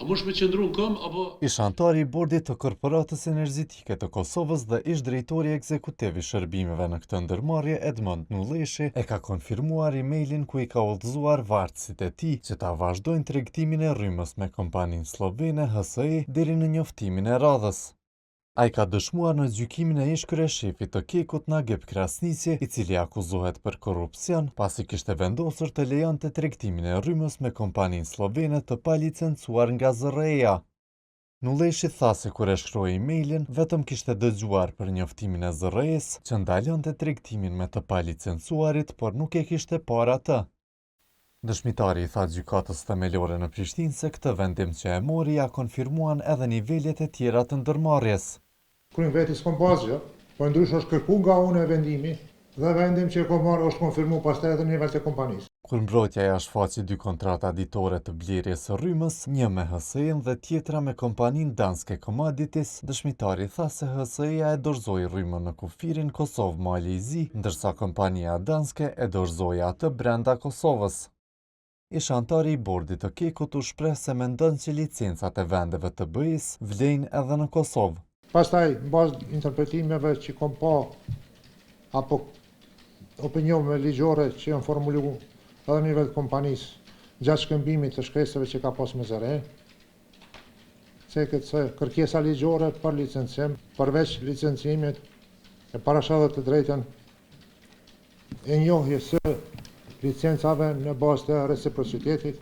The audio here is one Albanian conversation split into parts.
A mosh me qëndru në këm, apo... Ish antari i bordit të Korporatës Energjetike të Kosovës dhe ish drejtori ekzekutiv i shërbimeve në këtë ndërmarrje Edmond Nulleshi e ka konfirmuar emailin ku i ka udhëzuar vartësit e tij që ta vazhdojnë tregtimin e rrymës me kompaninë slovene HSI deri në njoftimin e radhës. Ai ka dëshmuar në gjykimin e ish kryeshefit të Kekut Nagip Krasniqi, i cili akuzohet për korrupsion pasi kishte vendosur të lejonte tregtimin e rrymës me kompaninë slovene të palicencuar nga ZRE-ja. Nulleshi tha se kur e shkroi emailin, vetëm kishte dëgjuar për njoftimin e ZRE-s që ndalonte tregtimin me të palicencuarit, por nuk e kishte parë atë. Dëshmitari i tha gjykatës themelore në Prishtinë se këtë vendim që e mori ja konfirmuan edhe nivelet e tjera të ndërmarrjes. Kur veti s'kom pasgjë, po ndryshe është kërku nga unë e vendimi dhe vendim që e kom marrë është konfirmu pastaj edhe në nivel të kompanisë. Kur mbrojtja ja shfaqi dy kontrata ditore të blerjes së rrymës, një me HSI-n dhe tjetra me kompaninë Danske Commodities, dëshmitari tha se HSI-ja e dorëzoi rrymën në kufirin Kosovë-Mali-Zi, ndërsa kompania Danske e dorëzoi atë brenda Kosovës. Ish antari i bordit të Kekut u shpreh se mendon që licencat e vendeve të BE-s vlejnë edhe në Kosovë. Pastaj, në bazë interpretimeve që kom pa, apo opinioneve ligjore që janë formuluar edhe në nivel të kompanisë, gjatë shkëmbimit të shkresave që ka pas me ZRE, ceket se kërkesa ligjore për licencim, përveç licencimit, e parashadhet të drejtën e njohjes së licencave në bazë të reciprocitetit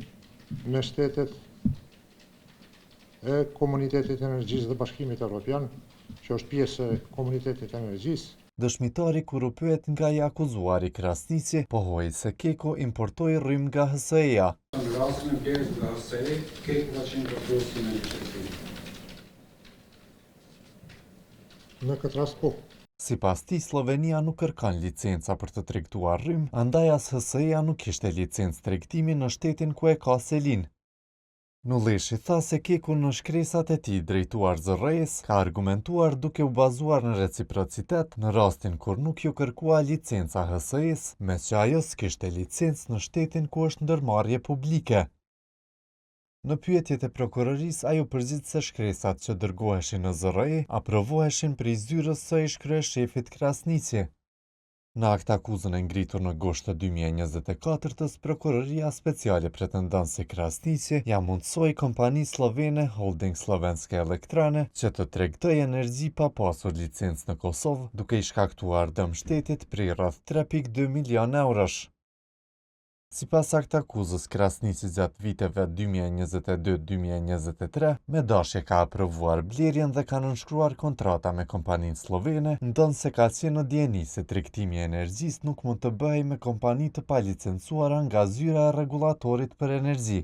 me shtetet e Komunitetit Energjisë dhe Bashkimit Evropian, që është pjesë e Komunitetit Energjisë. Dëshmitari kur u pyet nga i akuzuari Krasniqi, pohoi se Keku importoi rrymë nga HSI-ja. Në rastin e blerjes nga HSI, Keku ka qenë importuesi në Shqipëri. Në këtë rast po. Sipas tij, Slovenia nuk kërkon licenca për të tregtuar rrymë, andaj as HSI-ja nuk kishte licencë tregtimi në shtetin ku e ka selin. Nulleshi tha se Keku në shkresat e tij drejtuar ZRE-s ka argumentuar duke u bazuar në reciprocitet në rastin kur nuk ju kërkua licenca HSI-s, mes që ajo s'kishte licencë në shtetin ku është ndërmarrje publike. Në pyetjet e prokurorisë, ai u përzit se shkresat që dërgoheshin në ZRE aprovoheshin prej zyrës së ish kryeshefit Krasniqi. Në akt akuzën e ngritur në gusht të 2024-s, prokuroria speciale pretendon se Krasniqi ja mundsoi kompanisë slovene Holding Slovenske Elektrane që të tregtojë energji pa pasur licencë në Kosovë, duke i shkaktuar dëm shtetit prej rreth 3.2 milion eurosh. Sipas akt akuzës, Krasniqi gjatë viteve 2022-2023 me dashje ka aprovuar blerjen dhe ka nënshkruar kontrata me kompaninë slovene, ndonse ka qenë në dieni se tregtimi i energjisë nuk mund të bëhej me kompani të palicencuara nga zyra e rregullatorit për energji.